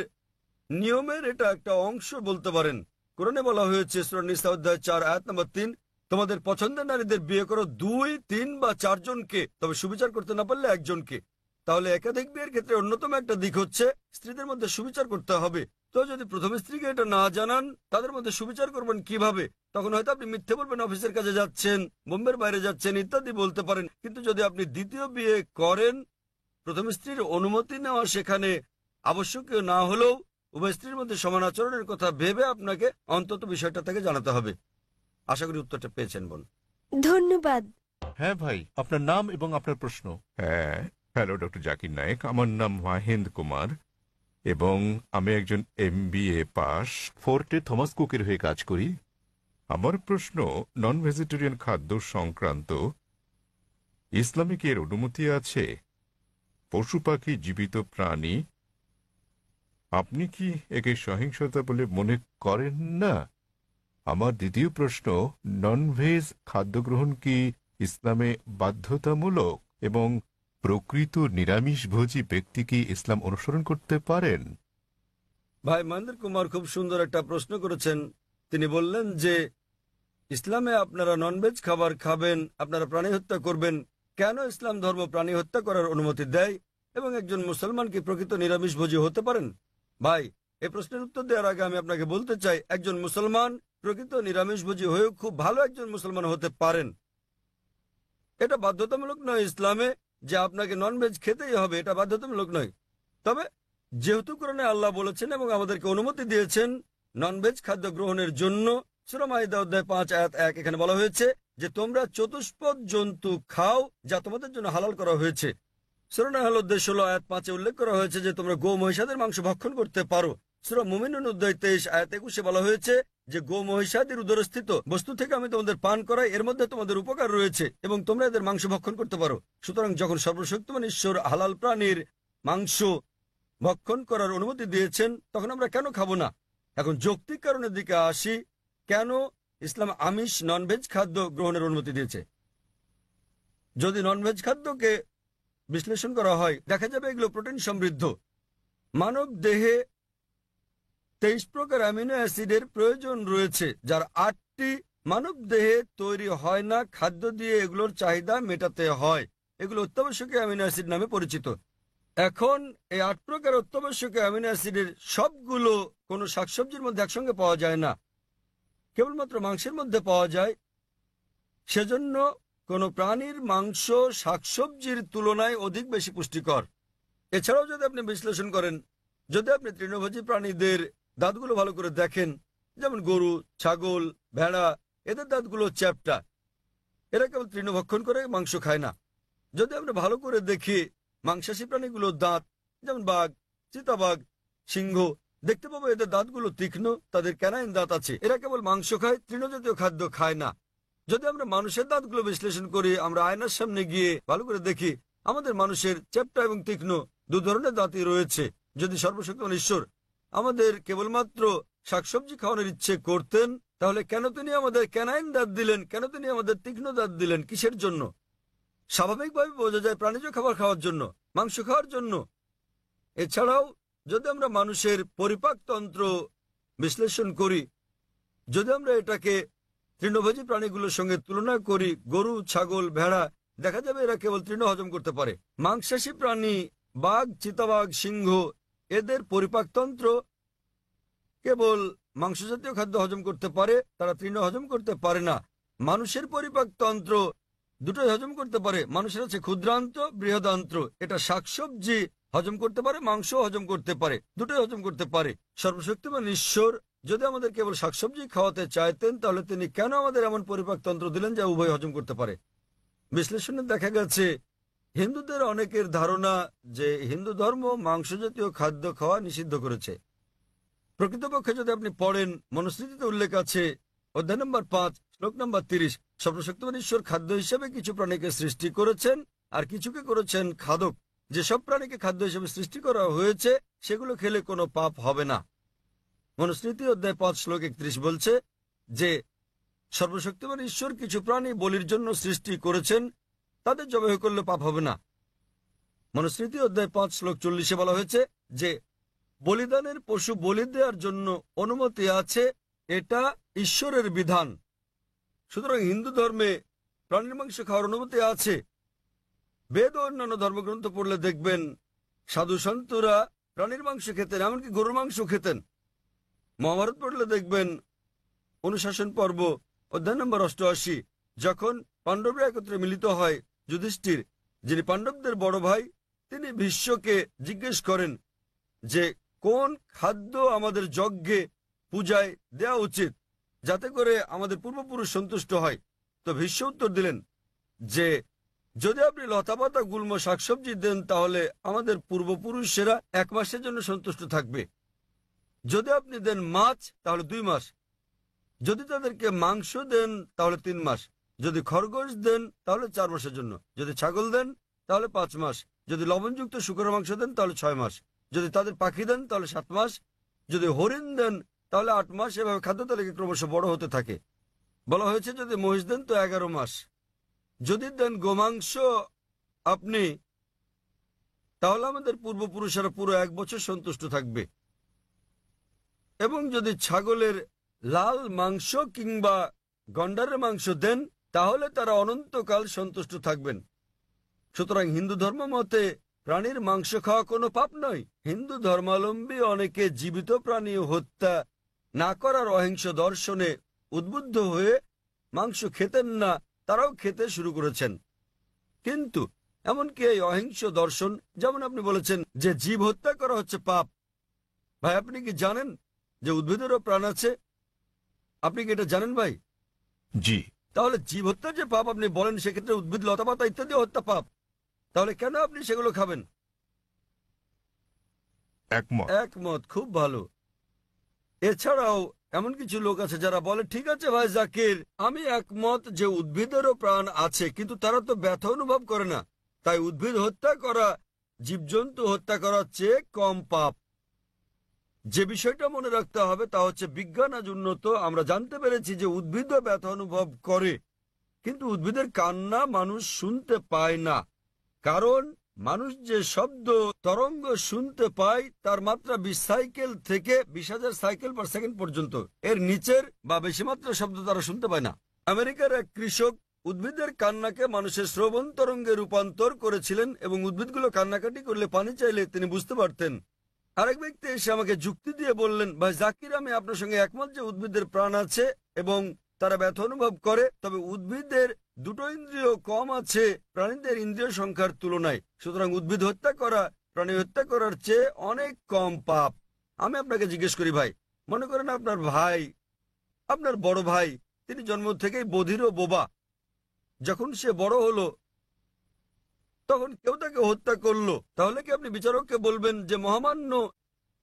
Speaker 2: নিয়মের এটা একটা অংশ বলতে পারেন। কোরআনে বলা হয়েছে সূরা নিসা অধ্যায় 4 আয়াত নম্বর 3, তোমাদের পছন্দের নারীদের বিয়ে করো 2, 3 বা 4 জনকে, তবে সুবিচার করতে না পারলে একজনকে। তাহলে একাধিক বিয়ের ক্ষেত্রে অন্যতম একটা দিক হচ্ছে স্ত্রীদের মধ্যে সুবিচার করতে হবে। তো যদি প্রথম স্ত্রীকে এটা না জানান, তাদের মধ্যে সুবিচার করবেন কিভাবে? তখন হয়তো আপনি মিথ্যে বলবেন, অফিসের কাজে যাচ্ছেন, বোম্বের বাইরে যাচ্ছেন ইত্যাদি বলতে পারেন। কিন্তু যদি আপনি দ্বিতীয় বিয়ে করেন, প্রথম স্ত্রীর অনুমতি নেওয়া সেখানে আবশ্যকীয় না হলেও উভয় স্ত্রীর মধ্যে সমান আচরণের কথা ভেবে আপনাকে অন্তত বিষয়টা তাকে জানাতে হবে। আশা করি উত্তরটা পেয়েছেন বোন।
Speaker 5: ধন্যবাদ।
Speaker 4: হ্যাঁ ভাই, আপনার নাম এবং আপনার প্রশ্ন।
Speaker 6: হ্যাঁ, হ্যালো ডক্টর জাকির নায়েক, আমার নাম মাহেন্দ্র কুমার এবং আমি একজন MBA পাস।
Speaker 4: ফোর্টে থমাস কুকের হয়ে কাজ করি।
Speaker 6: আমার প্রশ্ন নন ভেজিটেরিয়ান খাদ্য সংক্রান্ত। ইসলামে কি এর অনুমতি আছে? পশু পাখি জীবিত প্রাণী, আপনি কি একে সহিংসতা বলে মনে
Speaker 4: করেন না? আমার দ্বিতীয় প্রশ্ন, ননভেজ খাদ্য গ্রহণ কি ইসলামে বাধ্যতামূলক এবং প্রকৃত নিরামিষভোজী ব্যক্তি কি ইসলাম অনুসরণ করতে পারেন?
Speaker 2: ভাই মহেন্দ্র কুমার খুব সুন্দর একটা প্রশ্ন করেছেন। তিনি বললেন যে ইসলামে আপনারা ননভেজ খাবার খাবেন, আপনারা প্রাণী হত্যা করবেন, কেন ইসলাম ধর্ম প্রাণী হত্যা করার অনুমতি দেয়? এবং একজন মুসলমান কি প্রকৃত নিরামিষভোজী হতে পারেন? ভাই, এই প্রশ্নের উত্তর দেওয়ার আগে আমি আপনাকে বলতে চাই, একজন মুসলমান প্রকৃত নিরামিষভোজী হয়েও খুব ভালো একজন মুসলমান হতে পারেন। এটা বাধ্যতামূলক নয় ইসলামে যে আপনাকে ননভেজ খেতেই হবে, এটা বাধ্যতামূলক নয়। তবে যেহেতু কোরআনে আল্লাহ বলেছেন এবং আমাদেরকে অনুমতি দিয়েছেন ননভেজ খাদ্য গ্রহণের জন্য, সূরা মাইদা অধ্যায় 5 আয়াত 1 এখানে বলা হয়েছে যে তোমরা চতুষ্পদ জন্তু খাও যা তোমাদের জন্য হালাল করা হয়েছে। সূরা নাহল অধ্যায় 16 আয়াত 5 উল্লেখ করা হয়েছে যে তোমরা গো মহিষাদের মাংস ভক্ষণ করতে পারো। সূরা মুমিনুন অধ্যায় 23 আয়াত 21 বলা হয়েছে যে গো মহিষাদের উদরস্থিত বস্তু থেকে আমি তোমাদের পান করাই, এর মধ্যে তোমাদের উপকার রয়েছে এবং তোমরা এদের মাংস ভক্ষণ করতে পারো। সুতরাং যখন সর্বশক্তিমান ঈশ্বর হালাল প্রাণীর মাংস ভক্ষণ করার অনুমতি দিয়েছেন, তখন আমরা কেন খাবো না? এখন যৌক্তিক কারণের দিকে আসি, কেন ইসলাম আমিষ ননভেজ খাদ্য গ্রহণের অনুমতি দিয়েছে। যদি ননভেজ খাদ্যকে বিশ্লেষণ করা হয়, দেখা যাবে এগুলো প্রোটিন সমৃদ্ধ। মানব দেহে 23 প্রকার অ্যামিনো অ্যাসিডের প্রয়োজন রয়েছে, যার 8টি মানব দেহে তৈরি হয় না, খাদ্য দিয়ে এগুলোর চাহিদা মেটাতে হয়। এগুলো অত্যাবশ্যকীয় অ্যামিনো অ্যাসিড নামে পরিচিত। এখন এই 8 প্রকার অত্যাবশ্যকীয় অ্যামিনো অ্যাসিডের সবগুলো কোনো শাকসবজির মধ্যে একসঙ্গে পাওয়া যায় না, কেবলমাত্র মাংসের মধ্যে পাওয়া যায়। সেজন্য কোনো প্রাণীর মাংস শাকসবজির তুলনায় অধিক বেশি পুষ্টিকর। এছাড়াও যদি আপনি বিশ্লেষণ করেন, যদি আপনি তৃণভোজী প্রাণীদের দাঁতগুলো ভালো করে দেখেন, যেমন গরু, ছাগল, ভেড়া, এদের দাঁতগুলো চ্যাপ্টা, এরা কেবল তৃণভক্ষণ করে, মাংস খায় না। যদি আমরা ভালো করে দেখি মাংসাশী প্রাণীগুলোর দাঁত, যেমন বাঘ, চিতাবাঘ, সিংহ, দেখতে পাবো এদের দাঁতগুলো তীক্ষ্ণ, তাদের ক্যানাইন দাঁত আছে। এরা কেবল মাংস খায়, তৃণজাতীয় খাদ্য খায় না। যদি আমরা মানুষের দাঁতগুলো বিশ্লেষণ করি, আমরা আয়নার সামনে গিয়ে ভালো করে দেখি আমাদের মানুষের চ্যাপ্টা এবং তীক্ষ্ণ দু ধরনের দাঁতই রয়েছে। যদি সর্বশক্তিমান ঈশ্বর আমাদের কেবলমাত্র শাকসবজি খাওয়ানোর ইচ্ছে করতেন, তাহলে কেন তিনি আমাদের ক্যানাইন দাঁত দিলেন? কেন তিনি আমাদের তীক্ষ্ণ দাঁত দিলেন? কিসের জন্য? স্বাভাবিকভাবে বোঝা যায় প্রাণীজ খাবার খাওয়ার জন্য, মাংস খাওয়ার জন্য। এছাড়াও যদি আমরা মানুষের পরিপাকতন্ত্র বিশ্লেষণ করি, যদি আমরা এটাকে তৃণভোজী প্রাণীগুলোর সঙ্গে তুলনা করি, গরু, ছাগল, ভেড়া, দেখা যাবে এরা কেবল তৃণ হজম করতে পারে। মাংসাশী প্রাণী বাঘ, চিতাবাঘ, সিংহ, এদের পরিপাকতন্ত্র কেবল মাংসজাতীয় খাদ্য হজম করতে পারে, তারা তৃণ হজম করতে পারে না। মানুষের পরিপাকতন্ত্র দুটোই হজম করতে পারে। মানুষের আছে ক্ষুদ্রান্ত, বৃহদান্ত্র। এটা শাকসবজি হজম করতে পারে, মাংস হজম করতে পারে, দুটোই হজম করতে পারে। সর্বশক্তিমান ঈশ্বর যদি আমাদের কেবল শাকসবজি খাওয়াতে চাইতেন, তাহলে তিনি কেন আমাদের এমন পরিপাকতন্ত্র দিলেন যা উভয় হজম করতে পারে? বিশ্লেষণে দেখা গেছে হিন্দুদের অনেকের ধারণা যে হিন্দু ধর্ম মাংস জাতীয় খাদ্য খাওয়া নিষিদ্ধ করেছে। প্রকৃতপক্ষে যদি আপনি পড়েন, মনুস্মৃতিতে উল্লেখ আছে অধ্যায় নম্বর 5 শ্লোক নম্বর 30, সর্বশক্তিমান ঈশ্বর খাদ্য হিসেবে কিছু প্রাণীকে সৃষ্টি করেছেন আর কিছুকে করেছেন খাদক। যেসব প্রাণীকে খাদ্য হিসেবে সৃষ্টি করা হয়েছে সেগুলো খেলে কোনো পাপ হবে না। মনুস্মৃতি অধ্যায় 5 শ্লোক 31 বলছে যে সর্বশক্তিমান ঈশ্বর কিছু প্রাণী বলির জন্য সৃষ্টি করেছেন, তাদের জবাই করলে পাপ হবে না। মনুস্মৃতি অধ্যায় 5 শ্লোক 40 বলা হয়েছে যে বলিদানের পশু বলি দেওয়ার জন্য অনুমতি আছে, এটা ঈশ্বরের বিধান। সুতরাং হিন্দু ধর্মে প্রাণীর মাংস খাওয়ার অনুমতি আছে। বেদ ও অন্যান্য ধর্মগ্রন্থ পড়লে দেখবেন সাধু সন্তরা প্রাণীর মাংস খেতেন, এমনকি গরুর মাংস খেতেন। মহাভারত পড়লে দেখবেন অনুশাসন পর্ব অধ্যায় নম্বর 88, যখন পাণ্ডবরা একত্রে মিলিত হয়, যুধিষ্ঠির যিনি পাণ্ডবদের বড় ভাই, তিনি ভীষ্মকে জিজ্ঞেস করেন যে কোন খাদ্য আমাদের যজ্ঞে পূজায় দেওয়া উচিত যাতে করে আমাদের পূর্বপুরুষ সন্তুষ্ট হয়। তো ভীষ্ম উত্তর দিলেন যে যদি আপনি লতাপাতা, গুল্ম, শাকসবজি দেন তাহলে আমাদের পূর্বপুরুষেরা 1 মাসের জন্য সন্তুষ্ট থাকবে। যদি আপনি দেন মাছ তাহলে 2 মাস, যদি তাদেরকে মাংস দেন তাহলে 3 মাস, যদি খরগোশ দেন তাহলে 4 মাসের জন্য, যদি ছাগল দেন তাহলে 5 মাস, যদি লবণযুক্ত শুকরের মাংস দেন তাহলে 6 মাস, যদি তাদের পাখি দেন তাহলে 7 মাস, যদি হরিণ দেন তাহলে 8 মাস। এভাবে খাদ্য তালিকা ক্রমশ বড় হতে থাকে। বলা হয়েছে যদি মহিষ দেন তো 11 মাস, যদি দেন গোমাংস আপনি, তাহলে আমাদের পূর্বপুরুষেরা পুরো 1 বছর সন্তুষ্ট থাকবে। এবং যদি ছাগলের লাল মাংস কিংবা গন্ডারের মাংস দেন, তাহলে তারা অনন্তকাল সন্তুষ্ট থাকবেন। সুতরাং হিন্দু ধর্ম মতে প্রাণীর মাংস খাওয়া কোনো পাপ নয়। হিন্দু ধর্মাবলম্বী অনেকে জীবিত প্রাণী হত্যা না করার অহিংস দর্শনে উদ্বুদ্ধ হয়ে মাংস খেতেন না, তারাও খেতে শুরু করেছেন। কিন্তু এমনকি এই অহিংস দর্শন, যেমন আপনি বলেছেন যে জীব হত্যা করা হচ্ছে পাপ, ভাই আপনি কি জানেন যে উদ্ভিদেরও প্রাণ আছে? আপনি কি এটা জানেন ভাই?
Speaker 4: জি।
Speaker 2: তাহলে জীব হত্যার যে পাপ আপনি বলেন, সেক্ষেত্রে উদ্ভিদ লতাপাতা ইত্যাদি হত্যা পাপ, তাহলে কেন আপনি সেগুলো খাবেন?
Speaker 4: একমত।
Speaker 2: একমত, খুব ভালো। এছাড়াও এমন কিছু লোক আছে যারা বলে, ঠিক আছে ভাই জাকির, আমি একমত যে উদ্ভিদেরও প্রাণ আছে, কিন্তু তারা তো ব্যথা অনুভব করে না, তাই উদ্ভিদ হত্যা করা জীবজন্তু হত্যা করার চেয়ে কম পাপ। যে বিষয়টা মনে রাখতে হবে তা হচ্ছে বিজ্ঞান আজ উন্নত, আমরা জানতে পেরেছি যে উদ্ভিদও ব্যথা অনুভব করে, কিন্তু উদ্ভিদের কান্না মানুষ শুনতে পায় না। কারণ মানুষ যে শব্দ তরঙ্গ শুনতে পায় তার মাত্রা 20 সাইকেল থেকে 20,000 সাইকেল পার সেকেন্ড পর্যন্ত, এর নিচের বা বেশি মাত্রার শব্দ তারা শুনতে পায় না। আমেরিকার এক কৃষক উদ্ভিদের কান্নাকে মানুষের শ্রবণ তরঙ্গে রূপান্তর করেছিলেন এবং উদ্ভিদগুলো কান্নাকাটি করলে পানি চাইলে তিনি বুঝতে পারতেন। আরেক ব্যক্তি এসে আমাকে যুক্তি দিয়ে বললেন, ভাই জাকির, আমি আপনার সঙ্গে একমত যে উদ্ভিদের প্রাণ আছে এবং তারা ব্যথা অনুভব করে, তবে উদ্ভিদের দুটো ইন্দ্রিয় কম আছে প্রাণীদের ইন্দ্রিয় সংখ্যার তুলনায়, সুতরাং উদ্ভিদ হত্যা করা প্রাণী হত্যা করার চেয়ে অনেক কম পাপ। আমি আপনাকে জিজ্ঞেস করি ভাই, মনে করেন আপনার ভাই, আপনার বড় ভাই, তিনি জন্ম থেকেই বধির ও বোবা, যখন সে বড় হলো তখন কেউ তাকে হত্যা করলো, তাহলে কি আপনি বিচারককে বলবেন যে মহামান্য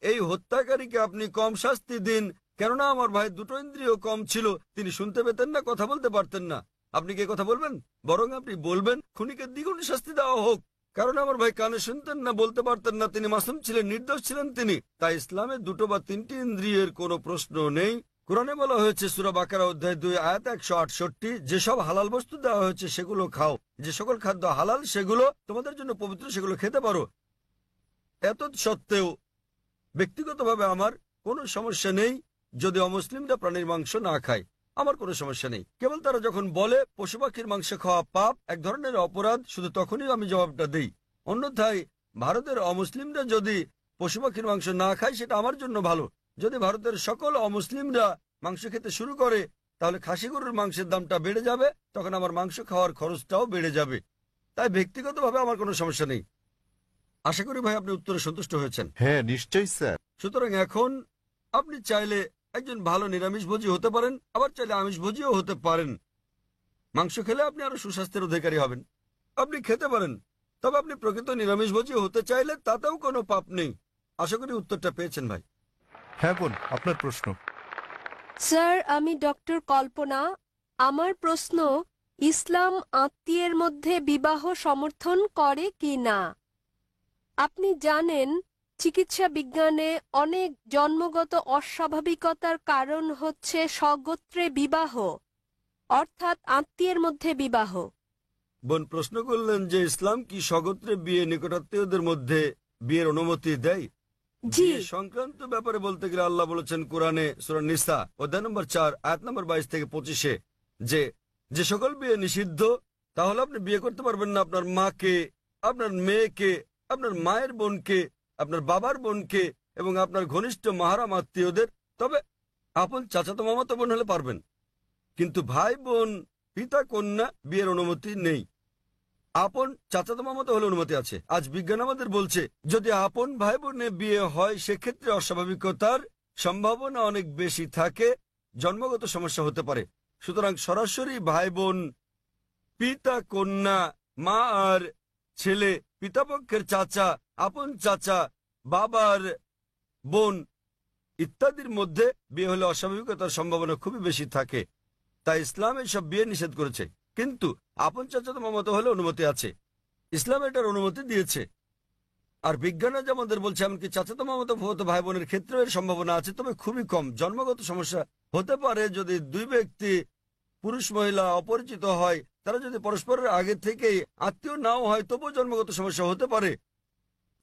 Speaker 2: এই হত্যাকারীকে আপনি কম শাস্তি দিন, কেননা আমার ভাই দুটো ইন্দ্রিয় কম ছিল, তিনি শুনতে পেতেন না, কথা বলতে পারতেন না? আপনি কি কথা বলবেন? বরং আপনি বলবেন খুনিকে দ্বিগুণ শাস্তি দেওয়া হোক, কারণ আমার ভাই কানে শুনতেন না, বলতে পারতেন না, তিনি মাসুম ছিলেন, নির্দোষ ছিলেন তিনি। তাই ইসলামে দুটো বা তিনটি ইন্দ্রিয়ের কোনো প্রশ্ন নেই। কোরআনে বলা হয়েছে সূরা বাকারা অধ্যায় 2 আয়াত 168, যেসব হালাল বস্তু দেওয়া হয়েছে সেগুলো খাও, যে সকল খাদ্য হালাল সেগুলো তোমাদের জন্য পবিত্র, সেগুলো খেতে পারো। এত সত্ত্বেও ব্যক্তিগতভাবে আমার কোনো সমস্যা নেই যদি অমুসলিমরা প্রাণীর মাংস না খায়, আমার কোনো সমস্যা নেই। কেবল তারা যখন বলে পশু পাখির মাংস খাওয়া পাপ, এক ধরনের অপরাধ, শুধু তখনই আমি জবাবটা দিই। অন্যথায় ভারতের অমুসলিমরা যদি পশু পাখির মাংস না খায় সেটা আমার জন্য ভালো। যদি ভারতের সকল অমুসলিমরা মাংস খেতে শুরু করে তাহলে খাসি গরুর মাংসের দামটা বেড়ে যাবে, তখন আমার মাংস খাওয়ার খরচটাও বেড়ে যাবে। তাই ব্যক্তিগতভাবে আমার কোনো সমস্যা নেই। আশা করি ভাই আপনি উত্তরে সন্তুষ্ট হয়েছেন।
Speaker 4: হ্যাঁ, নিশ্চয়ই স্যার।
Speaker 2: সুতরাং এখন আপনি চাইলে একজন ভালো নিরামিষভোজী হতে পারেন, আবার চাইলে আমিষভোজীও হতে পারেন। মাংস খেলে আপনি আরো সুস্বাস্থ্যের অধিকারী হবেন, আপনি খেতে পারেন। তবে আপনি প্রকৃত নিরামিষভোজী হতে চাইলে তাতেও কোনো পাপ নেই। আশা করি উত্তরটা পেয়েছেন ভাই।
Speaker 1: হ্যাঁ বোন, আপনার প্রশ্ন।
Speaker 5: স্যার, আমি ডক্টর কল্পনা। আমার প্রশ্ন, ইসলাম আত্মীয়ের মধ্যে বিবাহ সমর্থন করে কি না? আপনি জানেন চিকিৎসা বিজ্ঞানে অনেক জন্মগত অস্বাভাবিকতার কারণ হচ্ছে স্বগোত্রে বিবাহ, অর্থাৎ আত্মীয়ের মধ্যে বিবাহ।
Speaker 2: বোন প্রশ্ন করলেন যে ইসলাম কি স্বগোত্রে বিয়ে, নিকটাত্মীয়দের মধ্যে বিয়ের অনুমতি দেয়?
Speaker 5: জি।
Speaker 2: বিয়ে সংক্রান্ত ব্যাপারে বলতে গেলে আল্লাহ বলেছেন কোরআনে সূরা নিসা অধ্যায় নম্বর 4 আয়াত নম্বর 22 থেকে 25 যে যে সকল বিয়ে নিষিদ্ধ, তাহলে আপনি বিয়ে করতে পারবেন না আপনার মাকে, আপনার মেয়েকে, আপনার মায়ের বোনকে, আপনার বাবার বোনকে এবং আপনার ঘনিষ্ঠ মাহারাম আত্মীয়দের। তবে আপন চাচাতো মামাতো বোন হলে পারবেন, কিন্তু ভাই বোন, পিতা কন্যা বিয়ের অনুমতি নেই। আপন চাচাতো মামাতো হলে অনুমতি আছে। আজ বিজ্ঞান আমাদের বলছে যদি আপন ভাই বোনে বিয়ে হয় সেক্ষেত্রে অস্বাভাবিকতার সম্ভাবনা অনেক বেশি থাকে, জন্মগত সমস্যা হতে পারে। সুতরাং সরাসরি ভাই বোন, পিতা কন্যা, মা আর ছেলে, পিতাপক্ষের চাচা, আপন চাচা, বাবার বোন ইত্যাদির মধ্যে বিয়ে হলে অস্বাভাবিকতার সম্ভাবনা খুবই বেশি থাকে। তাই ইসলাম এইসব বিয়ে নিষেধ করেছে, কিন্তু আপন চাচাতো মামাতো হলে অনুমতি আছে। ইসলাম এটার অনুমতি দিয়েছে। আর বিজ্ঞান আজ আমাদের বলছে এমনকি চাচাতো মামাতো ফুফাতো ভাই বোনের ক্ষেত্রেও এর সম্ভাবনা আছে, তবে খুবই কম। জন্মগত সমস্যা হতে পারে যদি দুই ব্যক্তি, পুরুষ মহিলা অপরিচিত হয়, তারা যদি পরস্পরের আগে থেকেই আত্মীয় নাও হয় তবুও জন্মগত সমস্যা হতে পারে।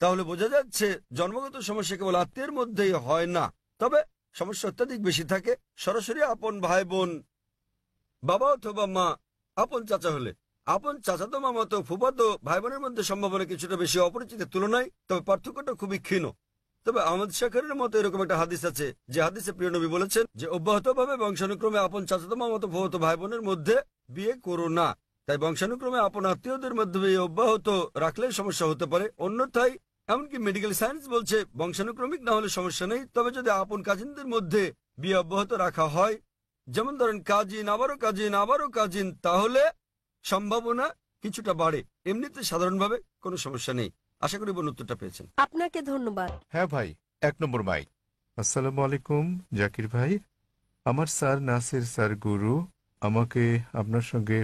Speaker 2: তাহলে বোঝা যাচ্ছে জন্মগত সমস্যা কেবল আত্মীয়ের মধ্যেই হয় না, তবে সমস্যা অত্যাধিক বেশি থাকে সরাসরি আপন ভাই বোন বাবা অথবা মা আপন চাচা হলে আপন চাচাতো মামাতো ফুফাতো ভাই বোনের মধ্যে সম্ভাবনা কিছুটা বেশি অপরিচিতের তুলনায়, তবে পার্থক্যটা খুবই ক্ষীণ। তবে আহমদ শাকরের মতো এরকম একটা হাদিস আছে, যে হাদিসে প্রিয় নবী বলেছেন যে অব্যাহতভাবে বংশানুক্রমে আপন চাচাতো মামাতো ফুফাতো ভাই বোনের মধ্যে বিয়ে করো না। তাই বংশানুক্রমে আপন আত্মীয়দের মধ্যে বিয়ে অব্যাহত রাখলে সমস্যা হতে পারে। অন্যথায় এমনকি মেডিকেল সায়েন্স বলছে বংশানুক্রমিক না হলে সমস্যা নেই, তবে যদি আপন কাজিনদের মধ্যে বিয়ে অব্যাহত রাখা হয়, যেমন ধরেন কাজিন আবারও কাজিন আবারও কাজিন, তাহলে সম্ভাবনা কিছুটা বাড়ে। এমনিতে সাধারণভাবে কোনো সমস্যা নেই। আশা করি বোন উত্তরটা পেয়েছেন।
Speaker 5: আপনাকে ধন্যবাদ।
Speaker 4: হ্যাঁ ভাই, 1 নম্বর মাইক। আসসালামু আলাইকুম জাকির ভাই। আমার স্যার নাসির স্যার গুরু আমাকে আপনার সঙ্গে